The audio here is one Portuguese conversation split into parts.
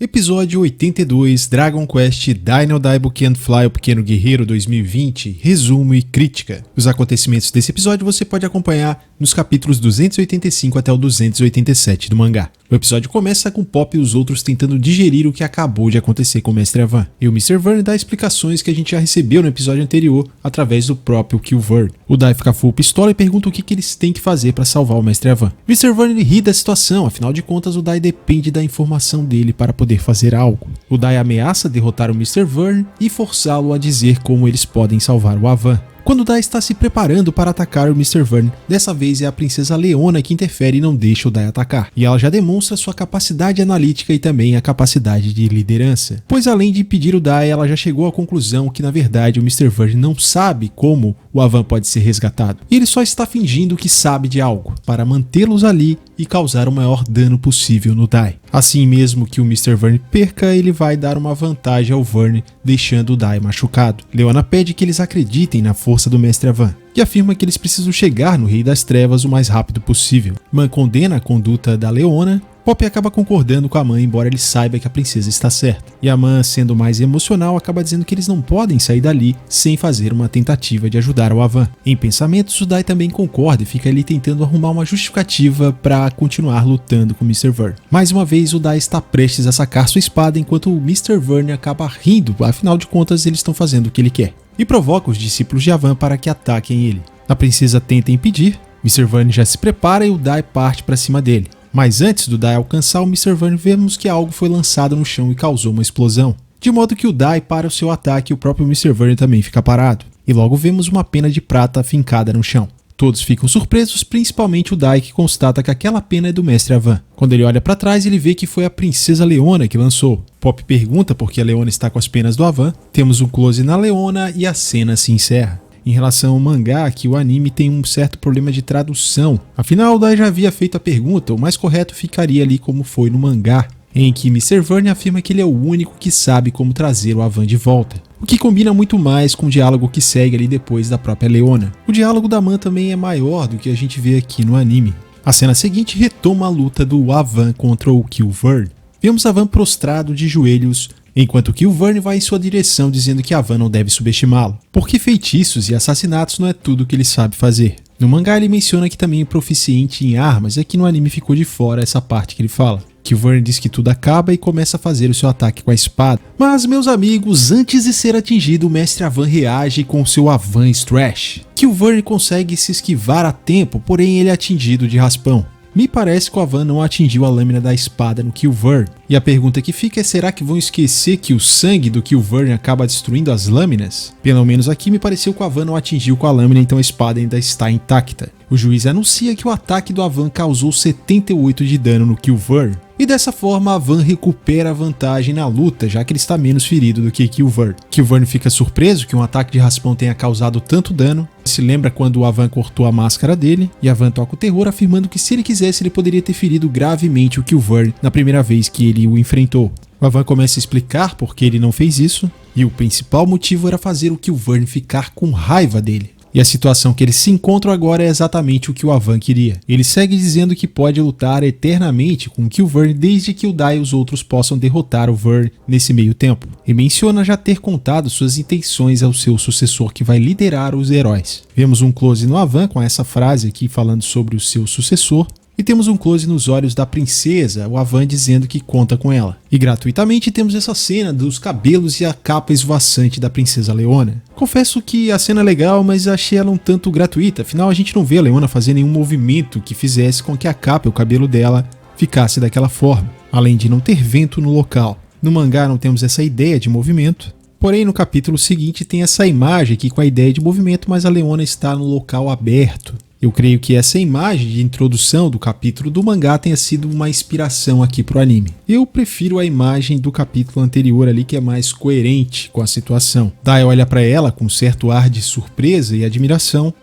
Episódio 82, Dragon Quest Dino Daibu Can't Fly, o Pequeno Guerreiro 2020, resumo e crítica. Os acontecimentos desse episódio você pode acompanhar nos capítulos 285 até o 287 do mangá. O episódio começa com Pop e os outros tentando digerir o que acabou de acontecer com o Mestre Avan. E o Mr. Verne dá explicações que a gente já recebeu no episódio anterior através do próprio Killvern. O Dai fica full pistola e pergunta o que eles têm que fazer para salvar o Mestre Avan. Mr. Verne ri da situação, afinal de contas o Dai depende da informação dele para poder fazer algo. O Dai ameaça derrotar o Mr. Verne e forçá-lo a dizer como eles podem salvar o Avan. Quando Dai está se preparando para atacar o Mr. Verne, dessa vez é a princesa Leona que interfere e não deixa o Dai atacar. E ela já demonstra sua capacidade analítica e também a capacidade de liderança. Pois além de impedir o Dai, ela já chegou à conclusão que na verdade o Mr. Verne não sabe como o Avan pode ser resgatado. E ele só está fingindo que sabe de algo, para mantê-los ali e causar o maior dano possível no Dai. Assim mesmo que o Mr. Verne perca, ele vai dar uma vantagem ao Verne, deixando o Dai machucado. Leona pede que eles acreditem na força do Mestre Avan e afirma que eles precisam chegar no Rei das Trevas o mais rápido possível. Man condena a conduta da Leona. Pop acaba concordando com a mãe, embora ele saiba que a princesa está certa. E a mãe, sendo mais emocional, acaba dizendo que eles não podem sair dali sem fazer uma tentativa de ajudar o Avan. Em pensamentos, o Dai também concorda e fica ali tentando arrumar uma justificativa para continuar lutando com o Mr. Verne. Mais uma vez, o Dai está prestes a sacar sua espada enquanto o Mr. Verne acaba rindo, afinal de contas eles estão fazendo o que ele quer. E provoca os discípulos de Avan para que ataquem ele. A princesa tenta impedir, Mr. Verne já se prepara e o Dai parte para cima dele. Mas antes do Dai alcançar o Mr. Verne, vemos que algo foi lançado no chão e causou uma explosão. De modo que o Dai para o seu ataque e o próprio Mr. Verne também fica parado. E logo vemos uma pena de prata fincada no chão. Todos ficam surpresos, principalmente o Dai, que constata que aquela pena é do Mestre Avan. Quando ele olha para trás, ele vê que foi a princesa Leona que lançou. Pop pergunta por que a Leona está com as penas do Avan. Temos um close na Leona e a cena se encerra. Em relação ao mangá, que o anime tem um certo problema de tradução. Afinal, o Dai já havia feito a pergunta, o mais correto ficaria ali como foi no mangá, em que Mr. Verne afirma que ele é o único que sabe como trazer o Avan de volta. O que combina muito mais com o diálogo que segue ali depois da própria Leona. O diálogo da Man também é maior do que a gente vê aqui no anime. A cena seguinte retoma a luta do Avan contra o Killvern. Vemos Avan prostrado de joelhos, enquanto que o Verne vai em sua direção dizendo que Avan não deve subestimá-lo, porque feitiços e assassinatos não é tudo que ele sabe fazer. No mangá ele menciona que também é proficiente em armas, e aqui no anime ficou de fora essa parte que ele fala. Que o Verne diz que tudo acaba e começa a fazer o seu ataque com a espada. Mas, meus amigos, antes de ser atingido, o Mestre Avan reage com seu Avan Strash, que o Verne consegue se esquivar a tempo, porém ele é atingido de raspão. Me parece que o Avan não atingiu a lâmina da espada no Killvern. E a pergunta que fica é: será que vão esquecer que o sangue do Killvern acaba destruindo as lâminas? Pelo menos aqui me pareceu que o Avan não atingiu com a lâmina, então a espada ainda está intacta. O juiz anuncia que o ataque do Avan causou 78 de dano no Killvern. E dessa forma Avan recupera a vantagem na luta, já que ele está menos ferido do que Killvern. Killvern fica surpreso que um ataque de raspão tenha causado tanto dano. Se lembra quando o Avan cortou a máscara dele, e Avan toca o terror afirmando que se ele quisesse ele poderia ter ferido gravemente o Killvern na primeira vez que ele o enfrentou. O Avan começa a explicar por que ele não fez isso, e o principal motivo era fazer o Killvern ficar com raiva dele. E a situação que eles se encontram agora é exatamente o que o Avan queria. Ele segue dizendo que pode lutar eternamente com o Killvern desde que o Dai e os outros possam derrotar o Verne nesse meio tempo. E menciona já ter contado suas intenções ao seu sucessor que vai liderar os heróis. Vemos um close no Avan com essa frase aqui falando sobre o seu sucessor. E temos um close nos olhos da princesa, o Avan dizendo que conta com ela. E gratuitamente temos essa cena dos cabelos e a capa esvoaçante da princesa Leona. Confesso que a cena é legal, mas achei ela um tanto gratuita, afinal a gente não vê a Leona fazer nenhum movimento que fizesse com que a capa e o cabelo dela ficasse daquela forma, além de não ter vento no local. No mangá não temos essa ideia de movimento. Porém, no capítulo seguinte tem essa imagem aqui com a ideia de movimento, mas a Leona está no local aberto. Eu creio que essa imagem de introdução do capítulo do mangá tenha sido uma inspiração aqui pro anime. Eu prefiro a imagem do capítulo anterior ali, que é mais coerente com a situação. Dai olha para ela com um certo ar de surpresa e admiração.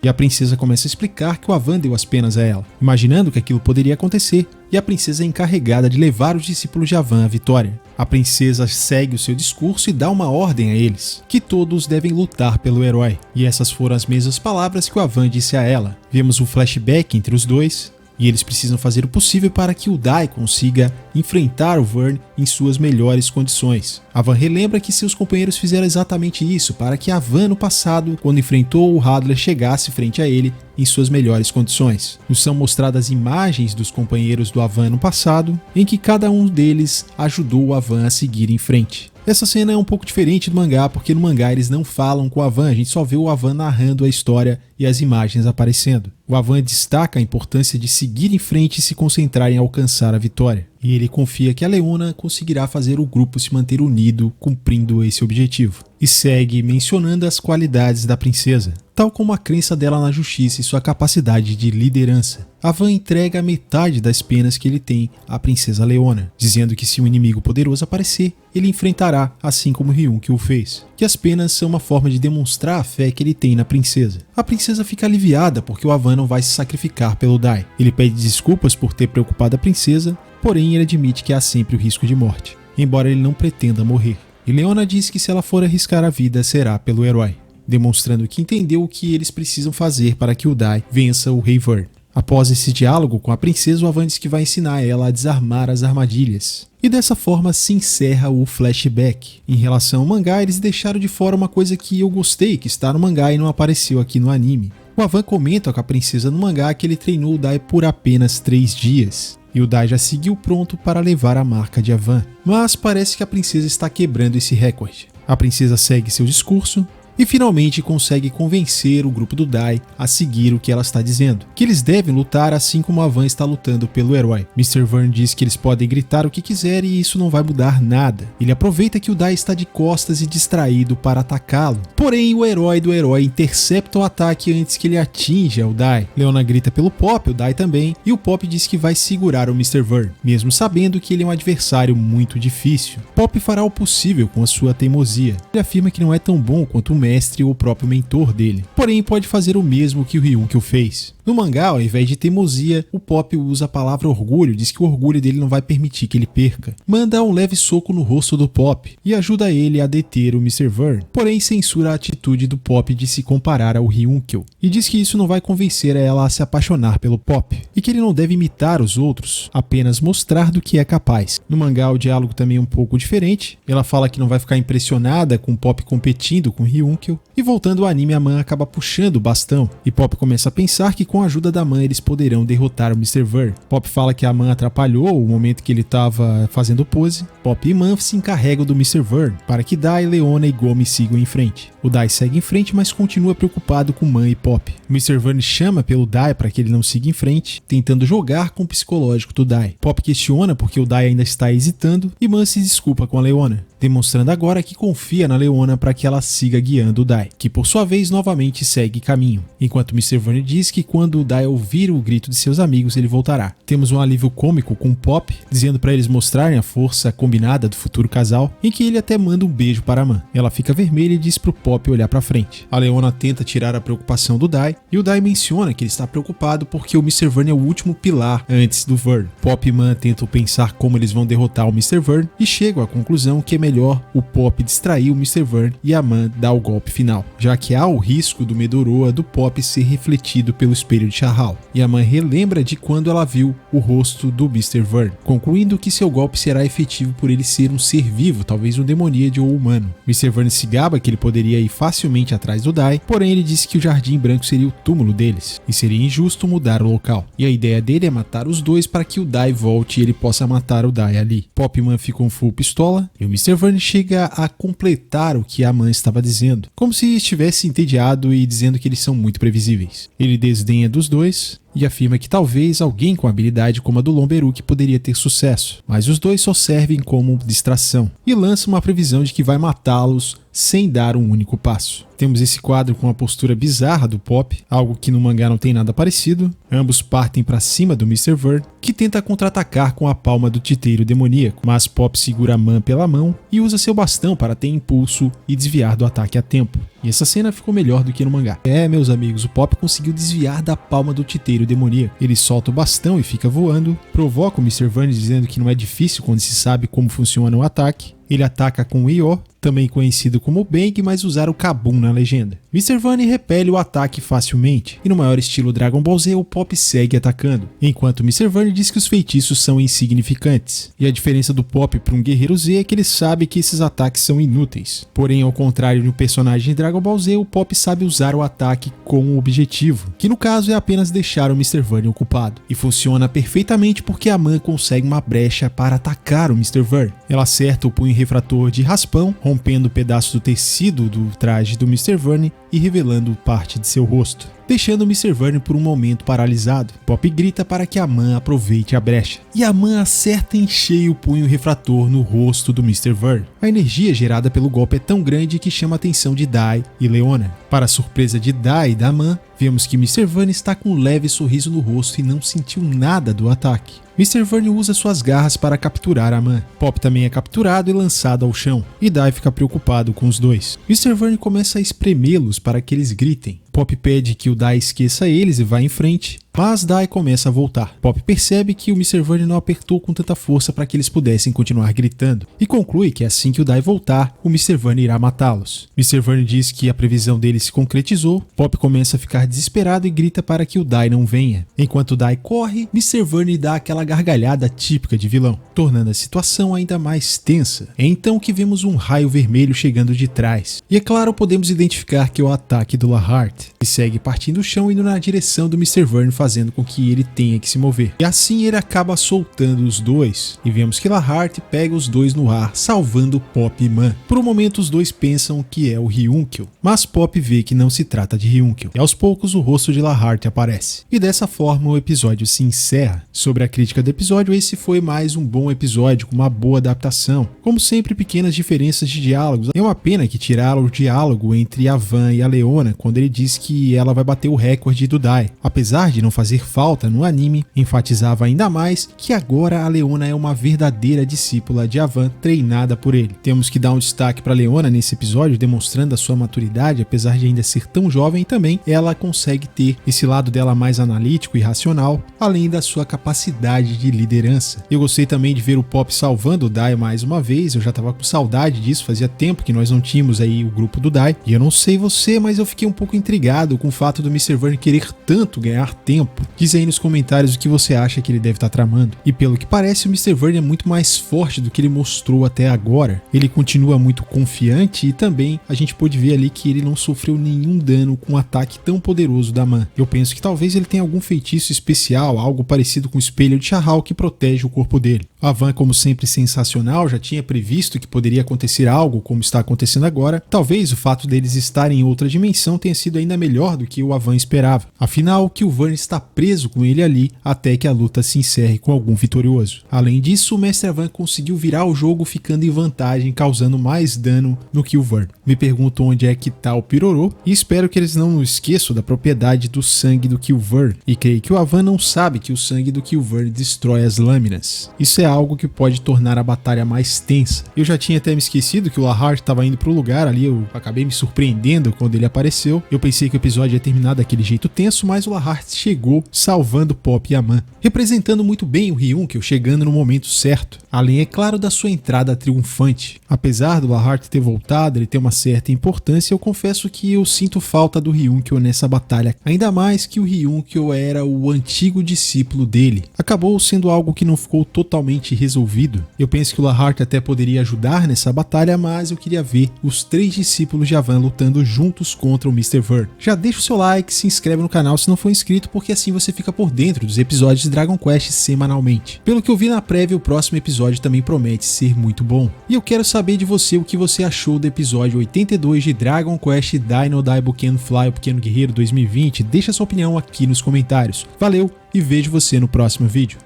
E a princesa começa a explicar que o Avan deu as penas a ela, imaginando que aquilo poderia acontecer, e a princesa é encarregada de levar os discípulos de Avan à vitória. A princesa segue o seu discurso e dá uma ordem a eles, que todos devem lutar pelo herói. E essas foram as mesmas palavras que o Avan disse a ela. Vemos um flashback entre os dois. e eles precisam fazer o possível para que o Dai consiga enfrentar o Vern em suas melhores condições. A Van relembra que seus companheiros fizeram exatamente isso para que a Van no passado, quando enfrentou o Hadler, chegasse frente a ele em suas melhores condições. Nos são mostradas imagens dos companheiros do Avan no passado, em que cada um deles ajudou o Avan a seguir em frente. Essa cena é um pouco diferente do mangá, porque no mangá eles não falam com o Avan, a gente só vê o Avan narrando a história e as imagens aparecendo. O Avan destaca a importância de seguir em frente e se concentrar em alcançar a vitória. E ele confia que a Leona conseguirá fazer o grupo se manter unido, cumprindo esse objetivo. E segue mencionando as qualidades da princesa, tal como a crença dela na justiça e sua capacidade de liderança. Avan entrega a metade das penas que ele tem à princesa Leona, dizendo que se um inimigo poderoso aparecer, ele enfrentará, assim como Ryunkyo o fez. Que as penas são uma forma de demonstrar a fé que ele tem na princesa. A princesa fica aliviada porque o Avan não vai se sacrificar pelo Dai. Ele pede desculpas por ter preocupado a princesa, porém ele admite que há sempre o risco de morte, embora ele não pretenda morrer. E Leona diz que se ela for arriscar a vida, será pelo herói, demonstrando que entendeu o que eles precisam fazer para que o Dai vença o Rei Vern. Após esse diálogo com a princesa, o Avan diz que vai ensinar ela a desarmar as armadilhas. E dessa forma se encerra o flashback. Em relação ao mangá, eles deixaram de fora uma coisa que eu gostei, que está no mangá e não apareceu aqui no anime. O Avan comenta com a princesa no mangá que ele treinou o Dai por apenas 3 dias. E o Dai já seguiu pronto para levar a marca de Avan. Mas parece que a princesa está quebrando esse recorde. A princesa segue seu discurso e finalmente consegue convencer o grupo do Dai a seguir o que ela está dizendo, que eles devem lutar assim como a Van está lutando pelo herói. Mr. Vern diz que eles podem gritar o que quiserem e isso não vai mudar nada. Ele aproveita que o Dai está de costas e distraído para atacá-lo. Porém, o herói do herói intercepta o ataque antes que ele atinja o Dai. Leona grita pelo Pop, o Dai também, e o Pop diz que vai segurar o Mr. Vern, mesmo sabendo que ele é um adversário muito difícil. Pop fará o possível com a sua teimosia. Ele afirma que não é tão bom quanto o mestre ou o próprio mentor dele, porém pode fazer o mesmo que o Ryunkyo fez. No mangá, ao invés de teimosia, o Pop usa a palavra orgulho, diz que o orgulho dele não vai permitir que ele perca. Manda um leve soco no rosto do Pop e ajuda ele a deter o Mr. Vern, porém censura a atitude do Pop de se comparar ao Ryunkyo e diz que isso não vai convencer ela a se apaixonar pelo Pop e que ele não deve imitar os outros, apenas mostrar do que é capaz. No mangá, o diálogo também é um pouco diferente. Ela fala que não vai ficar impressionada com o Pop competindo com o Ryunkyo e voltando ao anime, a Man acaba puxando o bastão e Pop começa a pensar que com a ajuda da Man eles poderão derrotar o Mr. Vern. Pop fala que a Man atrapalhou o momento que ele estava fazendo pose. Pop e Man se encarregam do Mr. Vern para que Dai, Leona e Gomi sigam em frente. O Dai segue em frente, mas continua preocupado com Man e Pop. O Mr. Vern chama pelo Dai para que ele não siga em frente, tentando jogar com o psicológico do Dai. Pop questiona porque o Dai ainda está hesitando e Man se desculpa com a Leona, demonstrando agora que confia na Leona para que ela siga guiando o Dai, que por sua vez novamente segue caminho, enquanto Mr. Vern diz que quando o Dai ouvir o grito de seus amigos ele voltará. Temos um alívio cômico com Pop, dizendo para eles mostrarem a força combinada do futuro casal, em que ele até manda um beijo para a Man. Ela fica vermelha e diz pro Pop olhar para frente. A Leona tenta tirar a preocupação do Dai, e o Dai menciona que ele está preocupado porque o Mr. Vern é o último pilar antes do Vern. Pop e Man tentam pensar como eles vão derrotar o Mr. Vern e chegam à conclusão que é melhor o Pop distrair o Mr. Vern e a Man dar o golpe final, já que há o risco do Medoroa do Pop ser refletido pelo espelho de Chahal. E a Man relembra de quando ela viu o rosto do Mr. Vern, concluindo que seu golpe será efetivo por ele ser um ser vivo, talvez um demoníade ou humano. Mr. Vern se gaba que ele poderia ir facilmente atrás do Dai, porém ele disse que o Jardim Branco seria o túmulo deles, e seria injusto mudar o local. E a ideia dele é matar os dois para que o Dai volte e ele possa matar o Dai ali. Pop e Man ficam full pistola, e o Mr. Vern chega a completar o que a Man estava dizendo, como se estivesse entediado e dizendo que eles são muito previsíveis. Ele desdenha dos dois e afirma que talvez alguém com habilidade como a do Lomberuki poderia ter sucesso, mas os dois só servem como distração, e lança uma previsão de que vai matá-los sem dar um único passo. Temos esse quadro com a postura bizarra do Pop, algo que no mangá não tem nada parecido. Ambos partem para cima do Mr. Vern, que tenta contra-atacar com a palma do titeiro demoníaco, mas Pop segura a Man pela mão e usa seu bastão para ter impulso e desviar do ataque a tempo. E essa cena ficou melhor do que no mangá. Meus amigos, o Pop conseguiu desviar da palma do titeiro demoníaco. Ele solta o bastão e fica voando, provoca o Mr. Vern dizendo que não é difícil quando se sabe como funciona o ataque, Ele ataca com o Io, também conhecido como Bang, mas usar o Kabum na legenda. Mr. Vane repele o ataque facilmente, e no maior estilo Dragon Ball Z, o Pop segue atacando, enquanto Mr. Vane diz que os feitiços são insignificantes. E a diferença do Pop para um Guerreiro Z é que ele sabe que esses ataques são inúteis. Porém, ao contrário de um personagem de Dragon Ball Z, o Pop sabe usar o ataque com um objetivo, que no caso é apenas deixar o Mr. Vane ocupado. E funciona perfeitamente porque a Man consegue uma brecha para atacar o Mr. Vane. Ela acerta o punho refrator de raspão, rompendo pedaços do tecido do traje do Mr. Vane e revelando parte de seu rosto, deixando o Mr. Vane por um momento paralisado. Pop grita para que a Man aproveite a brecha, e a Man acerta em cheio o punho refrator no rosto do Mr. Vane. A energia gerada pelo golpe é tão grande que chama a atenção de Dai e Leona. Para a surpresa de Dai e da Man, vemos que Mr. Vane está com um leve sorriso no rosto e não sentiu nada do ataque. Mr. Vane usa suas garras para capturar a Man. Pop também é capturado e lançado ao chão, e Dai fica preocupado com os dois. Mr. Vane começa a espremê-los para que eles gritem. Pop pede que o Dai esqueça eles e vá em frente, mas Dai começa a voltar. Pop percebe que o Mr. Vane não apertou com tanta força para que eles pudessem continuar gritando, e conclui que assim que o Dai voltar, o Mr. Vane irá matá-los. Mr. Vane diz que a previsão dele se concretizou. Pop começa a ficar desesperado e grita para que o Dai não venha. Enquanto o Dai corre, Mr. Vane dá aquela gargalhada típica de vilão, tornando a situação ainda mais tensa. É então que vemos um raio vermelho chegando de trás. E é claro, podemos identificar que é o ataque do Lahart, que segue partindo do chão indo na direção do Mr. Vane, fazendo com que ele tenha que se mover. E assim ele acaba soltando os dois, e vemos que Lahart pega os dois no ar, salvando Pop e Man. Por um momento os dois pensam que é o Ryunkyo, mas Pop vê que não se trata de Ryunkyo, e aos poucos o rosto de Lahart aparece. E dessa forma o episódio se encerra. Sobre a crítica do episódio, esse foi mais um bom episódio com uma boa adaptação. Como sempre, pequenas diferenças de diálogos. É uma pena que tiraram o diálogo entre a Van e a Leona quando ele diz que ela vai bater o recorde do Dai. Apesar de não fazer falta no anime, enfatizava ainda mais que agora a Leona é uma verdadeira discípula de Avan, treinada por ele. Temos que dar um destaque para Leona nesse episódio, demonstrando a sua maturidade, apesar de ainda ser tão jovem, também ela consegue ter esse lado dela mais analítico e racional, além da sua capacidade de liderança. Eu gostei também de ver o Pop salvando o Dai mais uma vez. Eu já tava com saudade disso, fazia tempo que nós não tínhamos aí o grupo do Dai, e eu não sei você, mas eu fiquei um pouco intrigado com o fato do Mr. Vane querer tanto ganhar tempo. Diz aí nos comentários o que você acha que ele deve estar tramando. E pelo que parece, o Mr. Vane é muito mais forte do que ele mostrou até agora. Ele continua muito confiante, e também a gente pôde ver ali que ele não sofreu nenhum dano com um ataque tão poderoso da Man. Eu penso que talvez ele tenha algum feitiço especial, algo parecido com o espelho de Chahal que protege o corpo dele. A Van, como sempre, sensacional, já tinha previsto que poderia acontecer algo como está acontecendo agora. Talvez o fato deles estarem em outra dimensão tenha sido ainda melhor do que o Avan esperava. Afinal, o Killvane está preso com ele ali até que a luta se encerre com algum vitorioso. Além disso, o Mestre Avan conseguiu virar o jogo ficando em vantagem, causando mais dano no Killvane. Me pergunto onde é que tá o Pirorô, e espero que eles não esqueçam da propriedade do sangue do Killvane. E creio que o Avan não sabe que o sangue do Killvane destrói as lâminas. Isso é algo que pode tornar a batalha mais tensa. Eu já tinha até me esquecido que o Lahart estava indo pro lugar ali, eu acabei me surpreendendo quando ele apareceu. Eu pensei que o episódio ia terminar daquele jeito tenso, mas o Lahart chegou salvando Pop e a Man, representando muito bem o Ryunkyo, chegando no momento certo. Além, é claro, da sua entrada triunfante. Apesar do Lahart ter voltado, ele ter uma certa importância, eu confesso que eu sinto falta do Ryunkyo nessa batalha, ainda mais que o Ryunkyo era o antigo discípulo dele. Acabou sendo algo que não ficou totalmente resolvido. Eu penso que o Lahart até poderia ajudar nessa batalha, mas eu queria ver os 3 discípulos de Avan lutando juntos contra o Mr. Vane. Já deixa o seu like, se inscreve no canal se não for inscrito, porque assim você fica por dentro dos episódios de Dragon Quest semanalmente. Pelo que eu vi na prévia, o próximo episódio também promete ser muito bom. E eu quero saber de você o que você achou do episódio 82 de Dragon Quest Dino Daibu Can Fly, o Pequeno Guerreiro 2020. Deixa sua opinião aqui nos comentários. Valeu e vejo você no próximo vídeo.